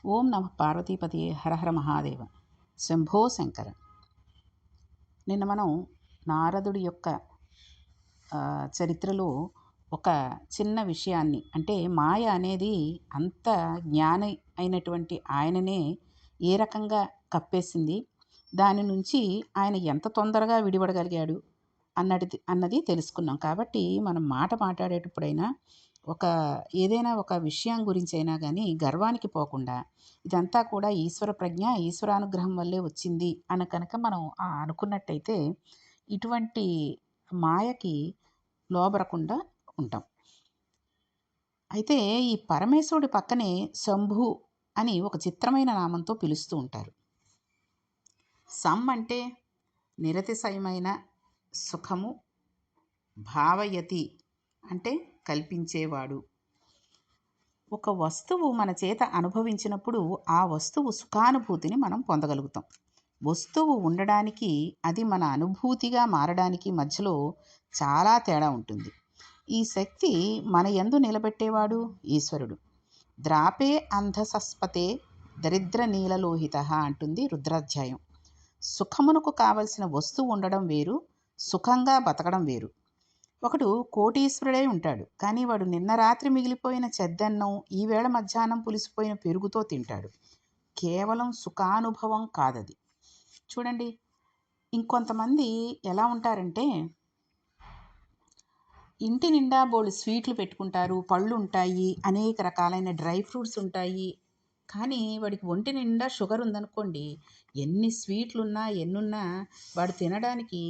ఓం నమ పార్వతీపతియే హర హర మహాదేవ శంభో శంకర. నిన్న మనం నారదుడి యొక్క చరిత్రలో ఒక చిన్న విషయాన్ని, అంటే మాయ అనేది అంత జ్ఞాని అయినటువంటి ఆయననే ఏ రకంగా కప్పేసింది, దాని నుంచి ఆయన ఎంత తొందరగా విడిపడగలిగాడు అన్నది తెలుసుకున్నాం. కాబట్టి మనం మాట్లాడేటప్పుడైనా ఏదైనా ఒక విషయం గురించి అయినా కానీ గర్వానికి పోకుండా, ఇదంతా కూడా ఈశ్వర ప్రజ్ఞ, ఈశ్వరానుగ్రహం వల్లే వచ్చింది అని కనుక మనం అనుకున్నట్టయితే ఇటువంటి మాయకి లోబరకుండా ఉంటాం. అయితే ఈ పరమేశ్వరుడి పక్కనే శంభు అని ఒక చిత్రమైన నామంతో పిలుస్తూ ఉంటారు. సం అంటే నిరతిశయమైన సుఖము, భావయతి అంటే కల్పించేవాడు. ఒక వస్తువు మన చేత అనుభవించినప్పుడు ఆ వస్తువు సుఖానుభూతిని మనం పొందగలుగుతాం. వస్తువు ఉండడానికి, అది మన అనుభూతిగా మారడానికి మధ్యలో చాలా తేడా ఉంటుంది. ఈ శక్తి మన యందు నిలబెట్టేవాడు ఈశ్వరుడు. ద్రాపే అంధసస్పతే దరిద్ర నీలలోహిత అంటుంది రుద్రాధ్యాయం. సుఖమునకు కావలసిన వస్తువు ఉండడం వేరు, సుఖంగా బతకడం వేరు. ఒకడు కోటీశ్వరుడై ఉంటాడు, కానీ వాడు నిన్న రాత్రి మిగిలిపోయిన చెద్దన్నం ఈవేళ మధ్యాహ్నం పులిసిపోయిన పెరుగుతో తింటాడు. కేవలం సుఖానుభవం కాదది. చూడండి, ఇంకొంతమంది ఎలా ఉంటారంటే ఇంటి నిండా బోళ్ళు స్వీట్లు పెట్టుకుంటారు, పళ్ళు ఉంటాయి, అనేక రకాలైన డ్రై ఫ్రూట్స్ ఉంటాయి. కానీ వాడికి ఒంటి నిండా షుగర్ ఉందనుకోండి, ఎన్ని స్వీట్లున్నా ఎన్నున్నా వాడు తినడానికి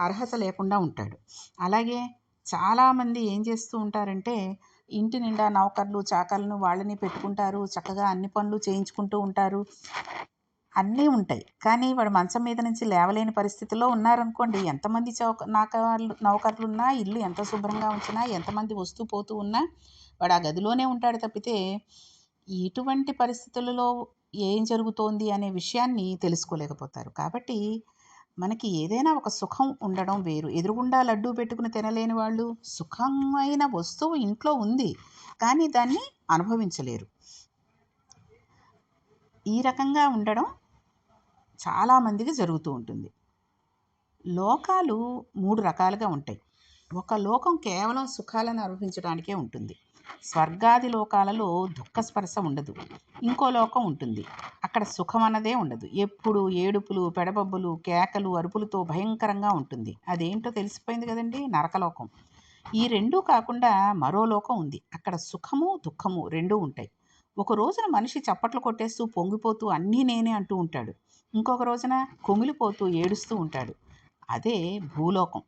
అర్హత లేకుండా ఉంటాడు. అలాగే చాలామంది ఏం చేస్తూ ఉంటారంటే ఇంటి నిండా నౌకర్లు చాకర్లను వాళ్ళని పెట్టుకుంటారు, చక్కగా అన్ని పనులు చేయించుకుంటూ ఉంటారు, అన్నీ ఉంటాయి. కానీ వాడు మంచం మీద నుంచి లేవలేని పరిస్థితిలో ఉన్నారనుకోండి, ఎంతమంది నౌకర్లున్నా, ఇల్లు ఎంత శుభ్రంగా ఉంచినా, ఎంతమంది వస్తూ పోతూ ఉన్నా వాడు ఆ గదిలోనే ఉంటాడు తప్పితే ఇటువంటి పరిస్థితులలో ఏం జరుగుతోంది అనే విషయాన్ని తెలుసుకోలేకపోతారు. కాబట్టి మనకి ఏదైనా ఒక సుఖం ఉండడం వేరు. ఎదురుగుండా లడ్డూ పెట్టుకుని తినలేని వాళ్ళు, సుఖమైన వస్తువు ఇంట్లో ఉంది కానీ దాన్ని అనుభవించలేరు. ఈ రకంగా ఉండడం చాలామందికి జరుగుతూ ఉంటుంది. లోకాలు 3 రకాలుగా ఉంటాయి. ఒక లోకం కేవలం సుఖాలను అనుభవించడానికే ఉంటుంది. స్వర్గాది లోకాలలో దుఃఖస్పర్శ ఉండదు. ఇంకో లోకం ఉంటుంది, అక్కడ సుఖం అన్నదే ఉండదు. ఎప్పుడు ఏడుపులు, పెడబొబ్బులు, కేకలు, అరుపులతో భయంకరంగా ఉంటుంది. అదేంటో తెలిసిపోయింది కదండి, నరకలోకం. ఈ రెండూ కాకుండా మరో లోకం ఉంది, అక్కడ సుఖము దుఃఖము రెండూ ఉంటాయి. ఒక రోజున మనిషి చప్పట్లు కొట్టేస్తూ పొంగిపోతూ అన్నీ నేనే అంటూ ఉంటాడు. ఇంకొక రోజున కుమిలిపోతూ ఏడుస్తూ ఉంటాడు. అదే భూలోకం.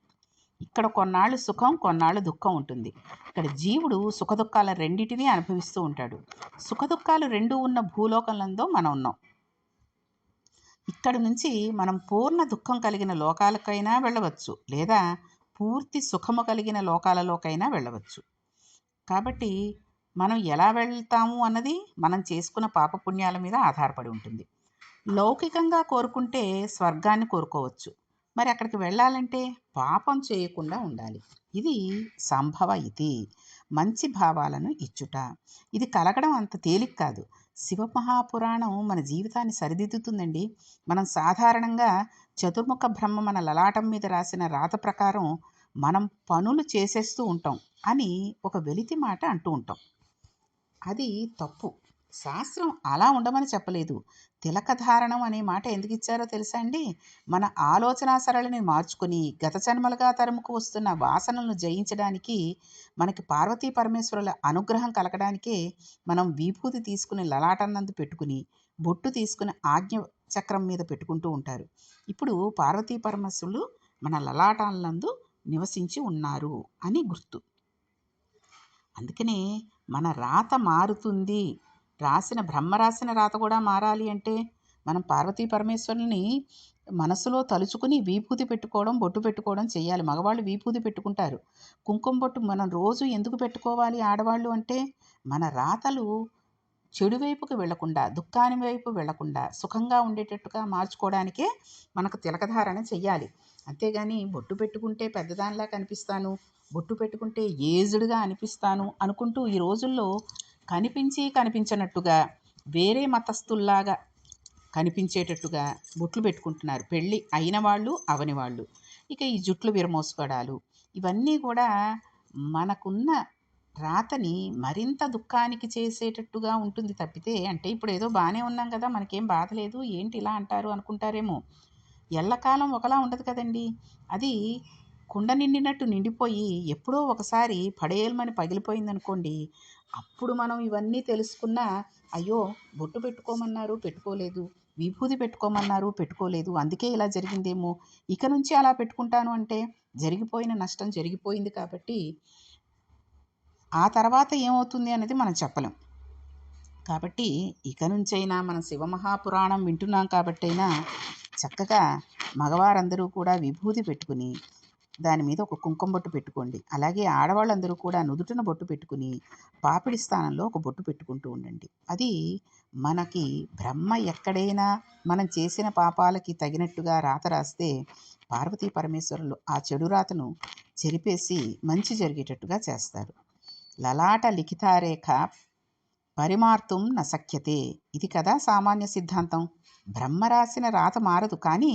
ఇక్కడ కొన్నాళ్ళు సుఖం, కొన్నాళ్ళు దుఃఖం ఉంటుంది. ఇక్కడ జీవుడు సుఖదుఖాల రెండింటినీ అనుభవిస్తూ ఉంటాడు. సుఖదుఖాలు రెండూ ఉన్న భూలోకంలో మనం ఉన్నాం. ఇక్కడ నుంచి మనం పూర్ణ దుఃఖం కలిగిన లోకాలకైనా వెళ్ళవచ్చు, లేదా పూర్తి సుఖము కలిగిన లోకాలలోకైనా వెళ్ళవచ్చు. కాబట్టి మనం ఎలా వెళ్తాము అన్నది మనం చేసుకున్న పాపపుణ్యాల మీద ఆధారపడి ఉంటుంది. లౌకికంగా కోరుకుంటే స్వర్గాన్ని కోరుకోవచ్చు. మరి అక్కడికి వెళ్ళాలంటే పాపం చేయకుండా ఉండాలి. ఇది సంభవ ఇతి, మంచి భావాలను ఇచ్చుట. ఇది కలగడం అంత తేలిక కాదు. శివమహాపురాణం మన జీవితాన్ని సరిదిద్దుతుందండి. మనం సాధారణంగా చతుర్ముఖ బ్రహ్మ మన లలాటం మీద రాసిన రాత ప్రకారం మనం పనులు చేసేస్తూ ఉంటాం అని ఒక వెలితి మాట అంటూ ఉంటాం. అది తప్పు. శాస్త్రం అలా ఉండమని చెప్పలేదు. తిలకధారణం అనే మాట ఎందుకు ఇచ్చారో తెలుసా అండి? మన ఆలోచనా సరళిని మార్చుకొని గత జన్మలుగా తరుముకు వస్తున్న వాసనలను జయించడానికి, మనకి పార్వతీ పరమేశ్వరుల అనుగ్రహం కలగడానికే మనం విభూతి తీసుకుని లలాటన్నందు పెట్టుకుని, బొట్టు తీసుకుని ఆజ్ఞ చక్రం మీద పెట్టుకుంటూ ఉంటారు. ఇప్పుడు పార్వతీ పరమేశ్వరులు మన లలాటాలందు నివసించి ఉన్నారు అని గుర్తు. అందుకనే మన రాత మారుతుంది. బ్రహ్మ రాసిన రాత కూడా మారాలి అంటే మనం పార్వతీ పరమేశ్వరుని మనసులో తలుచుకుని విభూతి పెట్టుకోవడం, బొట్టు పెట్టుకోవడం చేయాలి. మగవాళ్ళు విభూతి పెట్టుకుంటారు. కుంకుమ బొట్టు మనం రోజు ఎందుకు పెట్టుకోవాలి ఆడవాళ్ళు అంటే, మన రాతలు చెడు వైపుకి వెళ్లకుండా, దుఃఖాని వైపు వెళ్లకుండా సుఖంగా ఉండేటట్టుగా మార్చుకోవడానికే మనకు తిలకధారణ చెయ్యాలి. అంతేగాని బొట్టు పెట్టుకుంటే పెద్దదానిలా కనిపిస్తాను, బొట్టు పెట్టుకుంటే ఏజ్డ్గా అనిపిస్తాను అనుకుంటూ ఈ రోజుల్లో కనిపించి కనిపించనట్టుగా వేరే మతస్థుల్లాగా కనిపించేటట్టుగా బొట్లు పెట్టుకుంటున్నారు, పెళ్ళి అయిన వాళ్ళు అవని వాళ్ళు. ఇక ఈ జుట్లు విరమోసుకోవడాలు ఇవన్నీ కూడా మనకున్న రాతని మరింత దుఃఖానికి చేసేటట్టుగా ఉంటుంది తప్పితే, అంటే ఇప్పుడు ఏదో బాగానే ఉన్నాం కదా, మనకేం బాధ లేదు, ఏంటి ఇలా అంటారు అనుకుంటారేమో. ఎల్లకాలం ఒకలా ఉండదు కదండి. అది కుండ నిండినట్టు నిండిపోయి ఎప్పుడో ఒకసారి పడేయమని పగిలిపోయిందనుకోండి, అప్పుడు మనం ఇవన్నీ తెలుసుకున్నా, అయ్యో బొట్టు పెట్టుకోమన్నారు పెట్టుకోలేదు, విభూది పెట్టుకోమన్నారు పెట్టుకోలేదు, అందుకే ఇలా జరిగిందేమో, ఇక నుంచి అలా పెట్టుకుంటాను అంటే జరిగిపోయిన నష్టం జరిగిపోయింది కాబట్టి ఆ తర్వాత ఏమవుతుంది అనేది మనం చెప్పలేం. కాబట్టి ఇక నుంచైనా మనం శివమహాపురాణం వింటున్నాం కాబట్టైనా చక్కగా మగవారందరూ కూడా విభూది పెట్టుకుని దాని మీద ఒక కుంకుమ బొట్టు పెట్టుకోండి. అలాగే ఆడవాళ్ళందరూ కూడా నుదుటిన బొట్టు పెట్టుకుని పాపిడి స్థానంలో ఒక బొట్టు పెట్టుకుంటూ ఉండండి. అది మనకి బ్రహ్మ ఎక్కడైనా మనం చేసిన పాపాలకి తగినట్టుగా రాత రాస్తే పార్వతీ పరమేశ్వరులు ఆ చెడు రాతను చెరిపేసి మంచి జరిగేటట్టుగా చేస్తారు. లలాట లిఖితారేఖ పరిమార్తుం నశక్యతే, ఇది కదా సామాన్య సిద్ధాంతం. బ్రహ్మ రాసిన రాత మారదు, కానీ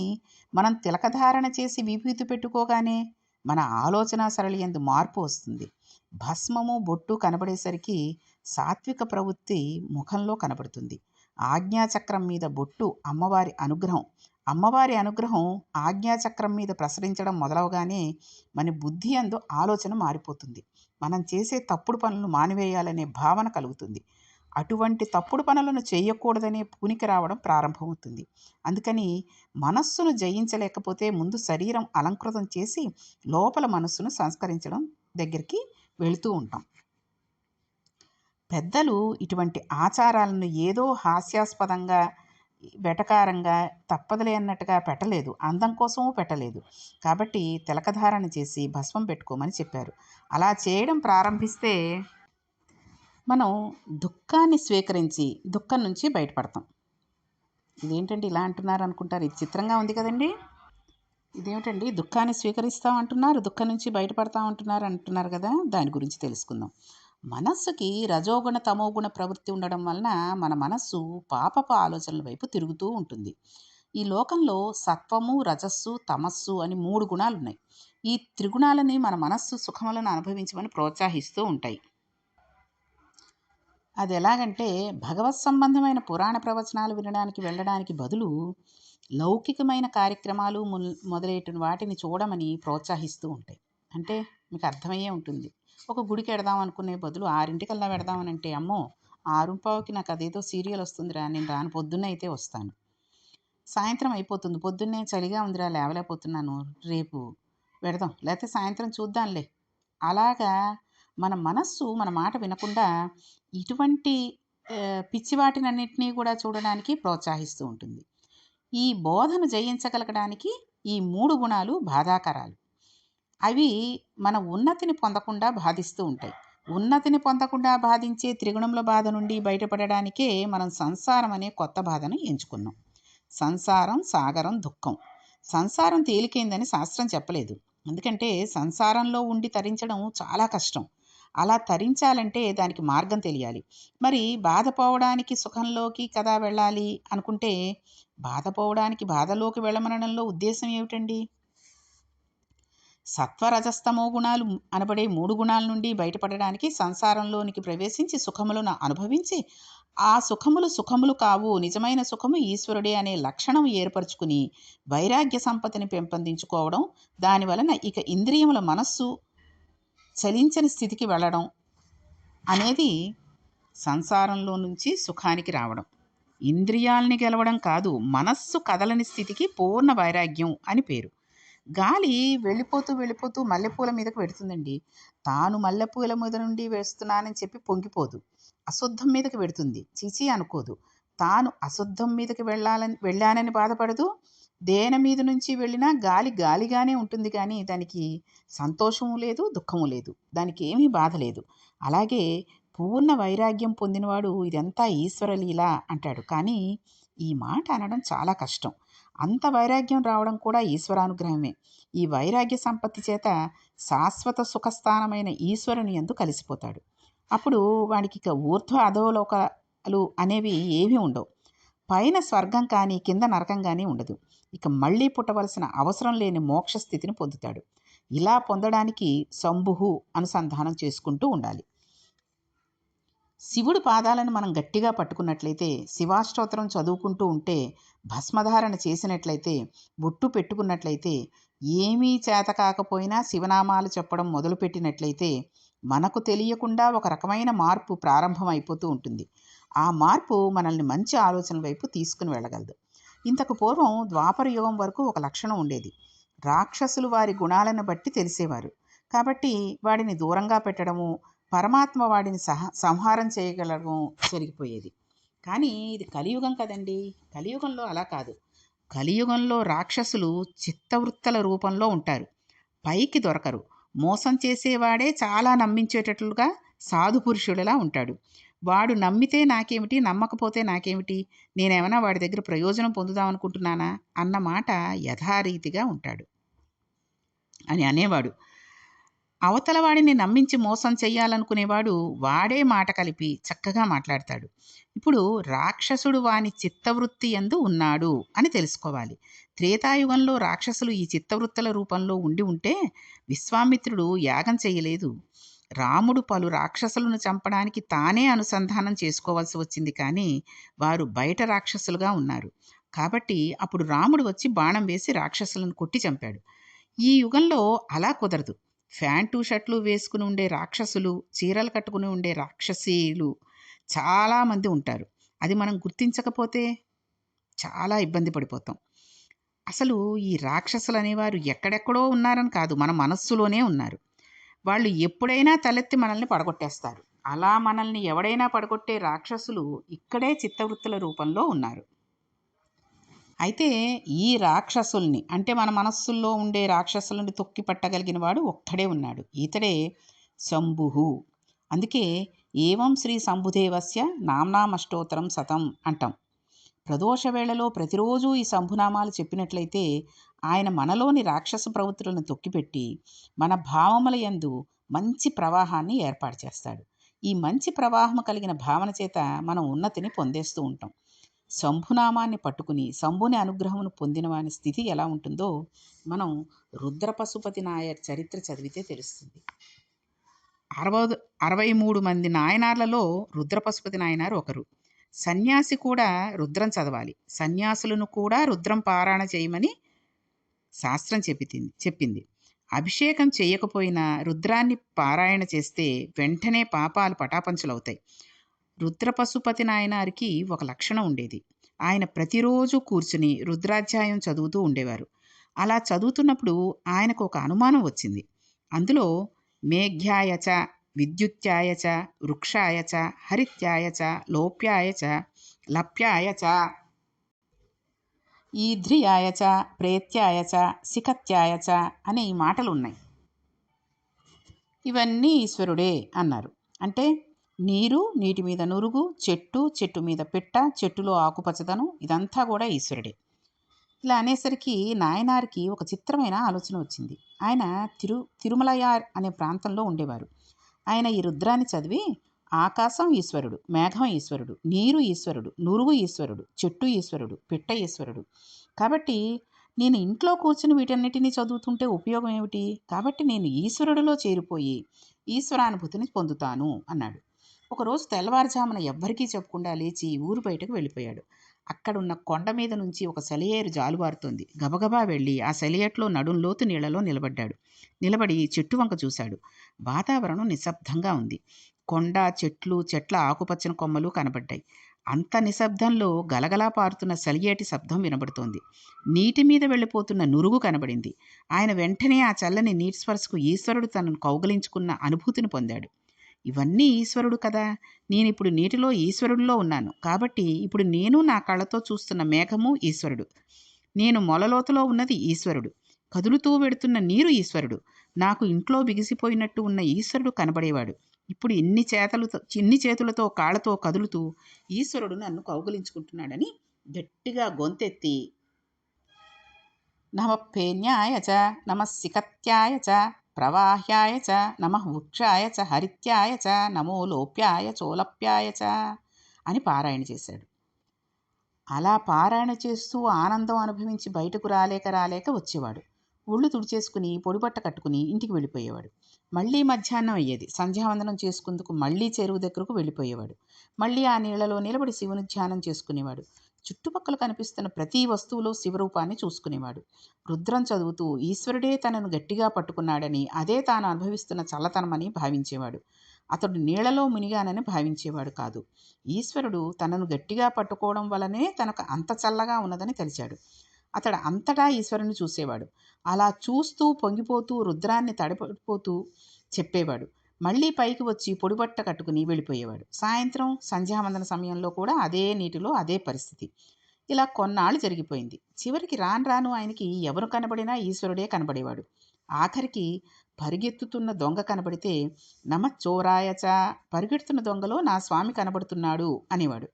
మనం తిలకధారణ చేసి విభూతి పెట్టుకోగానే మన ఆలోచన సరళి యందు మార్పు వస్తుంది. భస్మము బొట్టు కనబడేసరికి సాత్విక ప్రవృత్తి ముఖంలో కనబడుతుంది. ఆజ్ఞాచక్రం మీద బొట్టు అమ్మవారి అనుగ్రహం. అమ్మవారి అనుగ్రహం ఆజ్ఞాచక్రం మీద ప్రసరించడం మొదలవగానే మన బుద్ధి యందు ఆలోచన మారిపోతుంది. మనం చేసే తప్పుడు పనులను మానివేయాలనే భావన కలుగుతుంది. అటువంటి తప్పుడు పనులను చేయకూడదనే పూనిక రావడం ప్రారంభమవుతుంది. అందుకని మనస్సును జయించలేకపోతే ముందు శరీరం అలంకృతం చేసి లోపల మనస్సును సంస్కరించడం దగ్గరికి వెళుతూ ఉంటాం. పెద్దలు ఇటువంటి ఆచారాలను ఏదో హాస్యాస్పదంగా వెటకారంగా తప్పదులే అన్నట్టుగా పెట్టలేదు, అందం కోసమూ పెట్టలేదు. కాబట్టి తిలకధారణ చేసి భస్మం పెట్టుకోమని చెప్పారు. అలా చేయడం ప్రారంభిస్తే మనం దుఃఖాన్ని స్వీకరించి దుఃఖం నుంచి బయటపడతాం. ఇదేంటండి ఇలా అంటున్నారు అనుకుంటారు, ఇది చిత్రంగా ఉంది కదండి. ఇదేమిటండి దుఃఖాన్ని స్వీకరిస్తాం అంటున్నారు, దుఃఖం నుంచి బయటపడతాం అంటున్నారు కదా, దాని గురించి తెలుసుకుందాం. మనస్సుకి రజోగుణ తమోగుణ ప్రవృత్తి ఉండడం వలన మన మనస్సు పాపపు ఆలోచనల వైపు తిరుగుతూ ఉంటుంది. ఈ లోకంలో సత్వము రజస్సు తమస్సు అని 3 గుణాలు ఉన్నాయి. ఈ త్రిగుణాలని మన మనస్సు సుఖములను అనుభవించమని ప్రోత్సహిస్తూ ఉంటాయి. అది ఎలాగంటే, భగవత్ సంబంధమైన పురాణ ప్రవచనాలు వినడానికి వెళ్ళడానికి బదులు లౌకికమైన కార్యక్రమాలు మొదలైన వాటిని చూడమని ప్రోత్సహిస్తూ ఉంటాయి. అంటే మీకు అర్థమయ్యే ఉంటుంది. ఒక గుడికి వెడదాం అనుకునే బదులు 6:00కల్లా వెడదామనంటే, అమ్మో 6:15కి నాకు అదేదో సీరియల్ వస్తుందిరా, నేను రాను, పొద్దున్నే అయితే వస్తాను. సాయంత్రం అయిపోతుంది, పొద్దున్నే చలిగా ఉందిరా లేవలేకపోతున్నాను, రేపు వెడదాం, లేకపోతే సాయంత్రం చూద్దాంలే. అలాగా మన మనస్సు మన మాట వినకుండా ఇటువంటి పిచ్చి వాటినన్నిటినీ కూడా చూడడానికి ప్రోత్సహిస్తూ ఉంటుంది. ఈ బోధను జయించగలగడానికి ఈ 3 గుణాలు బాధాకరాలు. అవి మన ఉన్నతిని పొందకుండా బాధిస్తూ ఉంటాయి. ఉన్నతిని పొందకుండా బాధించే త్రిగుణముల బాధ నుండి బయటపడడానికే మనం సంసారం అనే కొత్త బాధను ఎంచుకున్నాం. సంసారం సాగరం దుఃఖం. సంసారం తేలికైందని శాస్త్రం చెప్పలేదు. ఎందుకంటే సంసారంలో ఉండి తరించడం చాలా కష్టం. అలా తరించాలంటే దానికి మార్గం తెలియాలి. మరి బాధపోవడానికి సుఖంలోకి కదా వెళ్ళాలి అనుకుంటే, బాధపోవడానికి బాధలోకి వెళ్ళమనడంలో ఉద్దేశం ఏమిటండి? సత్వరజస్తమో గుణాలు అనబడే 3 గుణాల నుండి బయటపడడానికి సంసారంలోనికి ప్రవేశించి సుఖములను అనుభవించి, ఆ సుఖములు సుఖములు కావు, నిజమైన సుఖము ఈశ్వరుడే అనే లక్షణం ఏర్పరచుకుని వైరాగ్య సంపత్తిని పెంపొందించుకోవడం, దానివలన ఇక ఇంద్రియముల మనస్సు చలించని స్థితికి వెళ్ళడం అనేది సంసారంలో నుంచి సుఖానికి రావడం. ఇంద్రియాలని గెలవడం కాదు, మనస్సు కదలని స్థితికి పూర్ణ వైరాగ్యం అని పేరు. గాలి వెళ్ళిపోతూ వెళ్ళిపోతూ మల్లెపూల మీదకు పెడుతుందండి. తాను మల్లెపూల మీద నుండి వేస్తున్నానని చెప్పి పొంగిపోదు. అశుద్ధం మీదకి పెడుతుంది, చీచీ అనుకోదు. తాను అశుద్ధం మీదకి వెళ్ళానని బాధపడదు. దేని మీద నుంచి వెళ్ళినా గాలి గాలిగానే ఉంటుంది, కానీ దానికి సంతోషము లేదు, దుఃఖము లేదు, దానికి ఏమీ బాధ లేదు. అలాగే పూర్ణ వైరాగ్యం పొందినవాడు ఇదంతా ఈశ్వరలీల అంటాడు. కానీ ఈ మాట అనడం చాలా కష్టం. అంత వైరాగ్యం రావడం కూడా ఈశ్వరానుగ్రహమే. ఈ వైరాగ్య సంపత్తి చేత శాశ్వత సుఖస్థానమైన ఈశ్వరుని యందు కలిసిపోతాడు. అప్పుడు వాడికి ఇక ఊర్ధ్వ అధోలోక మోక్షాలు అనేవి ఏమీ ఉండవు. పైన స్వర్గం కానీ కింద నరకం కానీ ఉండదు. ఇక మళ్ళీ పుట్టవలసిన అవసరం లేని మోక్ష స్థితిని పొందుతాడు. ఇలా పొందడానికి శంభుః అనుసంధానం చేసుకుంటూ ఉండాలి. శివుడి పాదాలను మనం గట్టిగా పట్టుకున్నట్లయితే, శివాష్టోత్తరం చదువుకుంటూ ఉంటే, భస్మధారణ చేసినట్లయితే, బొట్టు పెట్టుకున్నట్లయితే, ఏమీ చేత కాకపోయినా శివనామాలు చెప్పడం మొదలుపెట్టినట్లయితే మనకు తెలియకుండా ఒక రకమైన మార్పు ప్రారంభం అయిపోతూ ఉంటుంది. ఆ మార్పు మనల్ని మంచి ఆలోచనల వైపు తీసుకుని వెళ్ళగలదు. ఇంతకు పూర్వం ద్వాపర యుగం వరకు ఒక లక్షణం ఉండేది. రాక్షసులు వారి గుణాలను బట్టి తెలిసేవారు. కాబట్టి వాడిని దూరంగా పెట్టడము, పరమాత్మ వాడిని సంహారం చేయగలగడం జరిగిపోయేది. కానీ ఇది కలియుగం కదండి. కలియుగంలో అలా కాదు. కలియుగంలో రాక్షసులు చిత్తవృత్తల రూపంలో ఉంటారు. పైకి దొరకరు. మోసం చేసేవాడే చాలా నమ్మించేటట్లుగా సాధు పురుషుడిలా ఉంటాడు. వాడు నమ్మితే నాకేమిటి, నమ్మకపోతే నాకేమిటి, నేనేమైనా వాడి దగ్గర ప్రయోజనం పొందుదాం అనుకుంటున్నానా అన్న మాట యథారీతిగా ఉంటాడు అని అనేవాడు. అవతల వాడిని నమ్మించి మోసం చెయ్యాలనుకునేవాడు వాడే మాట కలిపి చక్కగా మాట్లాడతాడు. ఇప్పుడు రాక్షసుడు వాని చిత్తవృత్తి యందు ఉన్నాడు అని తెలుసుకోవాలి. త్రేతాయుగంలో రాక్షసులు ఈ చిత్తవృత్తుల రూపంలో ఉండి ఉంటే విశ్వామిత్రుడు యాగం చేయలేదు. రాముడు పలు రాక్షసులను చంపడానికి తానే అనుసంధానం చేసుకోవాల్సి వచ్చింది. కానీ వారు బయట రాక్షసులుగా ఉన్నారు. కాబట్టి అప్పుడు రాముడు వచ్చి బాణం వేసి రాక్షసులను కొట్టి చంపాడు. ఈ యుగంలో అలా కుదరదు. ప్యాంటు షర్ట్లు వేసుకుని ఉండే రాక్షసులు, చీరలు కట్టుకుని ఉండే రాక్షసీలు చాలామంది ఉంటారు. అది మనం గుర్తించకపోతే చాలా ఇబ్బంది పడిపోతాం. అసలు ఈ రాక్షసులు అనేవారు ఎక్కడెక్కడో ఉన్నారని కాదు, మన మనస్సులోనే ఉన్నారు. వాళ్ళు ఎప్పుడైనా తలెత్తి మనల్ని పడగొట్టేస్తారు. అలా మనల్ని ఎవడైనా పడగొట్టే రాక్షసులు ఇక్కడే చిత్తవృత్తుల రూపంలో ఉన్నారు. అయితే ఈ రాక్షసుల్ని, అంటే మన మనస్సుల్లో ఉండే రాక్షసులని తొక్కి పట్టగలిగిన వాడు ఒక్కడే ఉన్నాడు. ఇతడే శంభుః. అందుకే ఏవం శ్రీ శంభుదేవస్య నామ్నామష్టోత్తరం శతం అంటాం. ప్రదోష వేళలో ప్రతిరోజు ఈ శంభునామాలు చెప్పినట్లయితే ఆయన మనలోని రాక్షస ప్రవృత్తులను తొక్కిపెట్టి మన భావముల యందు మంచి ప్రవాహాన్ని ఏర్పాటు చేస్తాడు. ఈ మంచి ప్రవాహం కలిగిన భావన చేత మనం ఉన్నతిని పొందేస్తూ ఉంటాం. శంభునామాన్ని పట్టుకుని శంభుని అనుగ్రహమును పొందిన వాని స్థితి ఎలా ఉంటుందో మనం రుద్రపశుపతి నాయర్ చరిత్ర చదివితే తెలుస్తుంది. 63 మంది నాయనార్లలో రుద్రపశుపతి నాయనారు ఒకరు. సన్యాసి కూడా రుద్రం చదవాలి. సన్యాసులను కూడా రుద్రం పారాయణ చేయమని శాస్త్రం చెప్పింది. అభిషేకం చేయకపోయినా రుద్రాన్ని పారాయణ చేస్తే వెంటనే పాపాలు పటాపంచలవుతాయి. రుద్రపశుపతి నాయనారికి ఒక లక్షణం ఉండేది. ఆయన ప్రతిరోజు కూర్చుని రుద్రాధ్యాయం చదువుతూ ఉండేవారు. అలా చదువుతున్నప్పుడు ఆయనకు ఒక అనుమానం వచ్చింది. అందులో మేఘ్యాయచ, విద్యుత్యాయచ, వృక్షాయచ, హరిత్యాయచ, లోప్యాయచ, లప్యాయచ, ఈధ్రియాయచ, ప్రేత్యాయచ, సికత్యాయచ అనే ఈ మాటలు ఉన్నాయి. ఇవన్నీ ఈశ్వరుడే అన్నారు. అంటే నీరు, నీటి మీద నురుగు, చెట్టు, చెట్టు మీద పిట్ట, చెట్టులో ఆకుపచ్చదనం, ఇదంతా కూడా ఈశ్వరుడే. ఇలా అనేసరికి నాయనారికి ఒక చిత్రమైన ఆలోచన వచ్చింది. ఆయన తిరుమలయార్ అనే ప్రాంతంలో ఉండేవారు. ఆయన ఈ రుద్రాన్ని చదివి ఆకాశం ఈశ్వరుడు, మేఘం ఈశ్వరుడు, నీరు ఈశ్వరుడు, నురుగు ఈశ్వరుడు, చెట్టు ఈశ్వరుడు, పిట్ట ఈశ్వరుడు. కాబట్టి నేను ఇంట్లో కూర్చుని వీటన్నిటినీ చదువుతుంటే ఉపయోగం ఏమిటి? కాబట్టి నేను ఈశ్వరుడిలో చేరిపోయి ఈశ్వరానుభూతిని పొందుతాను అన్నాడు. ఒకరోజు తెల్లవారుజామున ఎవ్వరికీ చెప్పకుండా లేచి ఊరు బయటకు వెళ్ళిపోయాడు. అక్కడున్న కొండ మీద నుంచి ఒక సెలయేరు జాలువారుతోంది. గబగబా వెళ్ళి ఆ సెలయేట్లో నడుంలోతు నీళ్లలో నిలబడి చెట్టు వంక చూశాడు. వాతావరణం నిశ్శబ్దంగా ఉంది. కొండ, చెట్లు, చెట్ల ఆకుపచ్చని కొమ్మలు కనబడ్డాయి. అంత నిశ్శబ్దంలో గలగలా పారుతున్న సెలయేటి శబ్దం వినబడుతోంది. నీటి మీద వెళ్ళిపోతున్న నురుగు కనబడింది. ఆయన వెంటనే ఆ చల్లని నీటి స్పర్శకు ఈశ్వరుడు తనను కౌగలించుకున్న అనుభూతిని పొందాడు. ఇవన్నీ ఈశ్వరుడు కదా, నేనిప్పుడు నీటిలో ఈశ్వరుడిలో ఉన్నాను. కాబట్టి ఇప్పుడు నేను నా కళ్ళతో చూస్తున్న మేఘము ఈశ్వరుడు, నేను మొలలోతులో ఉన్నది ఈశ్వరుడు, కదులుతూ వెడుతున్న నీరు ఈశ్వరుడు, నాకు ఇంట్లో బిగిసిపోయినట్టు ఉన్న ఈశ్వరుడు కనబడేవాడు. ఇప్పుడు ఇన్ని చేతులతో కాళ్ళతో కదులుతూ ఈశ్వరుడు నన్ను కౌగులించుకుంటున్నాడని గట్టిగా గొంతెత్తి నమః పేన్యాయ చ, నమః సికత్యాయ చ, ప్రవాహ్యాయ చ, నమః వృక్షాయ చ, హరిత్యాయ చ, నమో లోప్యాయ చోలప్యాయ చ అని పారాయణ చేశాడు. అలా పారాయణ చేస్తూ ఆనందం అనుభవించి బయటకు రాలేక వచ్చేవాడు. ఒళ్ళు తుడిచేసుకుని పొడిబట్ట కట్టుకుని ఇంటికి వెళ్ళిపోయేవాడు. మళ్ళీ మధ్యాహ్నం అయ్యేది. సంధ్యావందనం చేసుకుందుకు మళ్ళీ చెరువు దగ్గరకు వెళ్ళిపోయేవాడు. మళ్ళీ ఆ నీళ్లలో నిలబడి శివుని ధ్యానం చేసుకునేవాడు. చుట్టుపక్కల కనిపిస్తున్న ప్రతి వస్తువులో శివరూపాన్ని చూసుకునేవాడు. రుద్రం చదువుతూ ఈశ్వరుడే తనను గట్టిగా పట్టుకున్నాడని, అదే తాను అనుభవిస్తున్న చల్లతనమని భావించేవాడు. అతడు నీళ్లలో మునిగానని భావించేవాడు కాదు. ఈశ్వరుడు తనను గట్టిగా పట్టుకోవడం వలనే తనకు అంత చల్లగా ఉన్నదని తెలిసాడు. అతడు అంతటా ఈశ్వరుని చూసేవాడు. అలా చూస్తూ పొంగిపోతూ రుద్రాన్ని తడిపడిపోతూ చెప్పేవాడు. మళ్ళీ పైకి వచ్చి పొడిబట్ట కట్టుకుని వెళ్ళిపోయేవాడు. సాయంత్రం సంధ్యావందన సమయంలో కూడా అదే నీటిలో అదే పరిస్థితి. ఇలా కొన్నాళ్ళు జరిగిపోయింది. చివరికి రాను రాను ఆయనకి ఎవరు కనబడినా ఈశ్వరుడే కనబడేవాడు. ఆఖరికి పరిగెత్తుతున్న దొంగ కనబడితే నమచ్చోరాయచ, పరిగెడుతున్న దొంగలో నా స్వామి కనబడుతున్నాడు అనేవాడు.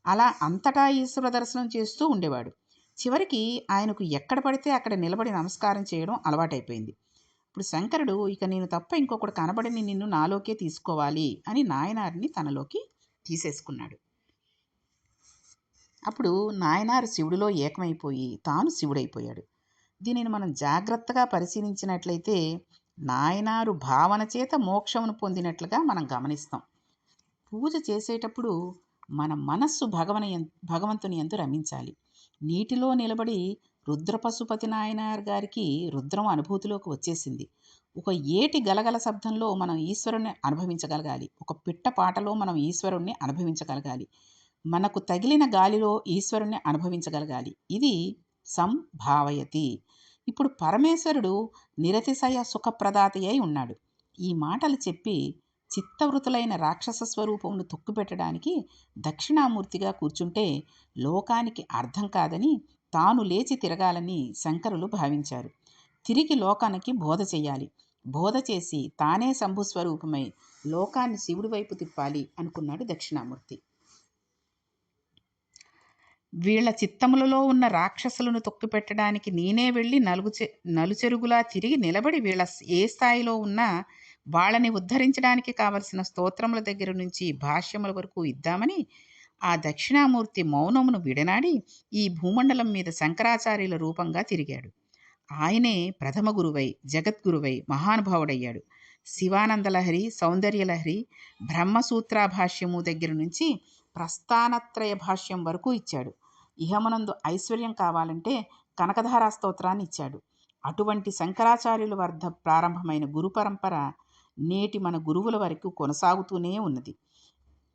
అలా అంతటా ఈశ్వర దర్శనం చేస్తూ ఉండేవాడు. చివరికి ఆయనకు ఎక్కడ పడితే అక్కడ నిలబడి నమస్కారం చేయడం అలవాటైపోయింది. ఇప్పుడు శంకరుడు ఇక నేను తప్ప ఇంకొకడు కనబడిని నిన్ను నాలోకే తీసుకోవాలి అని నాయనారిని తనలోకి తీసేసుకున్నాడు. అప్పుడు నాయనారు శివుడిలో ఏకమైపోయి తాను శివుడైపోయాడు. దీనిని మనం జాగ్రత్తగా పరిశీలించినట్లయితే నాయనారు భావన చేత మోక్షమును పొందినట్లుగా మనం గమనిస్తాం. పూజ చేసేటప్పుడు మన మనస్సు భగవంతుని యందు రమించాలి. నీటిలో నిలబడి రుద్రపశుపతి నాయనార్ గారికి రుద్రం అనుభూతిలోకి వచ్చేసింది. ఒక ఏటి గలగల శబ్దంలో మనం ఈశ్వరుణ్ణి అనుభవించగలగాలి. ఒక పిట్ట పాటలో మనం ఈశ్వరుణ్ణి అనుభవించగలగాలి. మనకు తగిలిన గాలిలో ఈశ్వరుణ్ణి అనుభవించగలగాలి. ఇది సంభావయతి. ఇప్పుడు పరమేశ్వరుడు నిరతిశయ సుఖప్రదాత అయి ఉన్నాడు. ఈ మాటలు చెప్పి చిత్తవృతులైన రాక్షస స్వరూపమును తొక్కుపెట్టడానికి దక్షిణామూర్తిగా కూర్చుంటే లోకానికి అర్థం కాదని తాను లేచి తిరగాలని శంకరులు భావించారు. తిరిగి లోకానికి బోధ చెయ్యాలి. బోధ చేసి తానే శంభుస్వరూపమై లోకాన్ని శివుడి వైపు తిప్పాలి అనుకున్నాడు దక్షిణామూర్తి. వీళ్ల చిత్తములలో ఉన్న రాక్షసులను తొక్కిపెట్టడానికి నేనే వెళ్ళి నలుచెరుగులా తిరిగి నిలబడి వీళ్ళ ఏ స్థాయిలో ఉన్నా వాళ్ళని ఉద్ధరించడానికి కావలసిన స్తోత్రముల దగ్గర నుంచి భాష్యముల వరకు ఇద్దామని ఆ దక్షిణామూర్తి మౌనమును విడనాడి ఈ భూమండలం మీద శంకరాచార్యుల రూపంగా తిరిగాడు. ఆయనే ప్రథమ గురువై జగద్గురువై మహానుభావుడయ్యాడు. శివానందలహరి, సౌందర్యలహరి, బ్రహ్మసూత్రాభాష్యము దగ్గర నుంచి ప్రస్థానత్రయ భాష్యం వరకు ఇచ్చాడు. ఇహమునందు ఐశ్వర్యం కావాలంటే కనకధారా స్తోత్రాన్ని ఇచ్చాడు. అటువంటి శంకరాచార్యుల వద్ద ప్రారంభమైన గురు పరంపర నేటి మన గురువుల వరకు కొనసాగుతూనే ఉన్నది.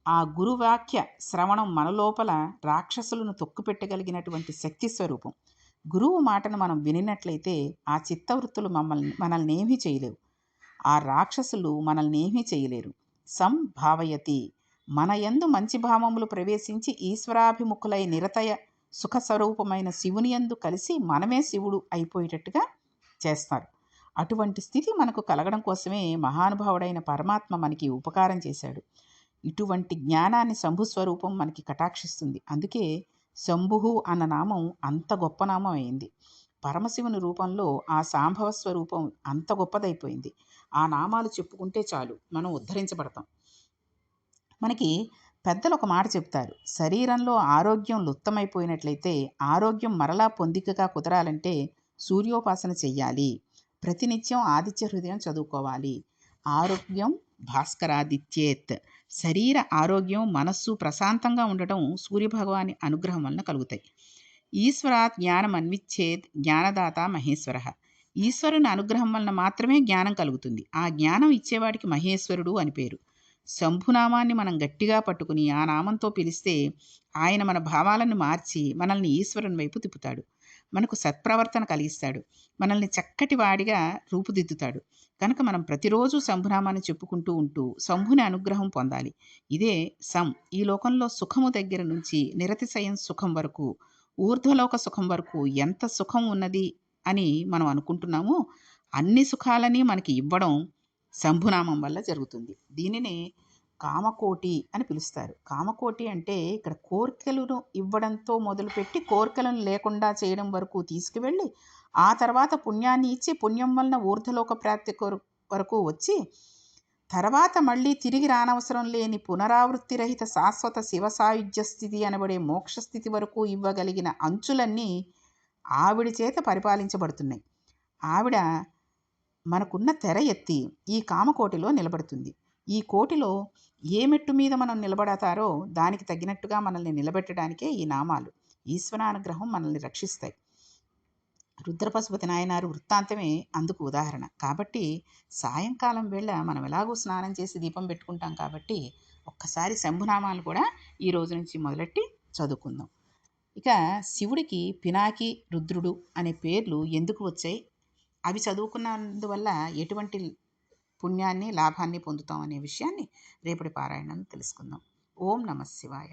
ఆ గురువాక్య శ్రవణం మన లోపల రాక్షసులను తొక్కుపెట్టగలిగినటువంటి శక్తి స్వరూపం. గురువు మాటను మనం వినినట్లయితే ఆ చిత్తవృత్తులు మనల్ని ఏమీ చేయలేవు. ఆ రాక్షసులు మనల్ని ఏమీ చేయలేరు. సంభావయతి, మన యందు మంచి భావములు ప్రవేశించి ఈశ్వరాభిముఖులై నిరతయ సుఖస్వరూపమైన శివుని యందు కలిసి మనమే శివుడు అయిపోయేటట్టుగా చేస్తారు. అటువంటి స్థితి మనకు కలగడం కోసమే మహానుభావుడైన పరమాత్మ మనకి ఉపకారం చేశాడు. ఇటువంటి జ్ఞానాన్ని శంభుస్వరూపం మనకి కటాక్షిస్తుంది. అందుకే శంభు అన్న నామం అంత గొప్ప నామం అయింది. పరమశివుని రూపంలో ఆ సాంభవ స్వరూపం అంత గొప్పదైపోయింది. ఆ నామాలు చెప్పుకుంటే చాలు మనం ఉద్ధరించబడతాం. మనకి పెద్దలు ఒక మాట చెప్తారు, శరీరంలో ఆరోగ్యం లుప్తమైపోయినట్లయితే ఆరోగ్యం మరలా పొందికగా కుదరాలంటే సూర్యోపాసన చెయ్యాలి. ప్రతినిత్యం ఆదిత్య హృదయం చదువుకోవాలి. ఆరోగ్యం భాస్కరాదిత్యేత్, శరీర ఆరోగ్యం మనస్సు ప్రశాంతంగా ఉండటం సూర్యభగవాని అనుగ్రహం వలన కలుగుతాయి. ఈశ్వరాత్ జ్ఞానం అన్విచ్చేత్ జ్ఞానదాత మహేశ్వర, ఈశ్వరుని అనుగ్రహం వలన మాత్రమే జ్ఞానం కలుగుతుంది. ఆ జ్ఞానం ఇచ్చేవాడికి మహేశ్వరుడు అని పేరు. శంభునామాన్ని మనం గట్టిగా పట్టుకుని ఆ నామంతో పిలిస్తే ఆయన మన భావాలను మార్చి మనల్ని ఈశ్వరుని వైపు తిప్పుతాడు. మనకు సత్ప్రవర్తన కలిగిస్తాడు. మనల్ని చక్కటి వాడిగా రూపుదిద్దుతాడు. కనుక మనం ప్రతిరోజు శంభునామాన్ని చెప్పుకుంటూ ఉంటూ శంభుని అనుగ్రహం పొందాలి. ఇదే ఈ లోకంలో సుఖము దగ్గర నుంచి నిరతిశయం సుఖం వరకు, ఊర్ధ్వలోక సుఖం వరకు ఎంత సుఖం ఉన్నది అని మనం అనుకుంటున్నామో అన్ని సుఖాలని మనకి ఇవ్వడం శంభునామం వల్ల జరుగుతుంది. దీనినే కామకోటి అని పిలుస్తారు. కామకోటి అంటే ఇక్కడ కోరికలను ఇవ్వడంతో మొదలుపెట్టి కోరికలను లేకుండా చేయడం వరకు తీసుకువెళ్ళి ఆ తర్వాత పుణ్యాన్ని ఇచ్చి పుణ్యం వలన ఊర్ధ్వలోక ప్రాప్తి వరకు వచ్చి తర్వాత మళ్ళీ తిరిగి రానవసరం లేని పునరావృత్తి రహిత శాశ్వత శివ సాయుధ్య స్థితి అనబడే మోక్షస్థితి వరకు ఇవ్వగలిగిన అంచులన్నీ ఆవిడ చేత పరిపాలించబడుతున్నాయి. ఆవిడ మనకున్న తెర ఎత్తి ఈ కామకోటిలో నిలబడుతుంది. ఈ కోటిలో ఏ మెట్టు మీద మనం నిలబడతారో దానికి తగినట్టుగా మనల్ని నిలబెట్టడానికే ఈ నామాలు. ఈశ్వరానుగ్రహం మనల్ని రక్షిస్తాయి. రుద్రపశుపతి నాయనారు వృత్తాంతమే అందుకు ఉదాహరణ. కాబట్టి సాయంకాలం వేళ మనం ఎలాగో స్నానం చేసి దీపం పెట్టుకుంటాం కాబట్టి ఒక్కసారి శంభునామాలు కూడా ఈ రోజు నుంచి మొదలెట్టి చదువుకుందాం. ఇక శివుడికి పినాకి, రుద్రుడు అనే పేర్లు ఎందుకు వచ్చాయి, అవి చదువుకున్నందువల్ల ఎటువంటి పుణ్యాన్ని లాభాన్ని పొందుతాం అనే విషయాన్ని రేపటి పారాయణం తెలుసుకుందాం. ఓం నమః శివాయ.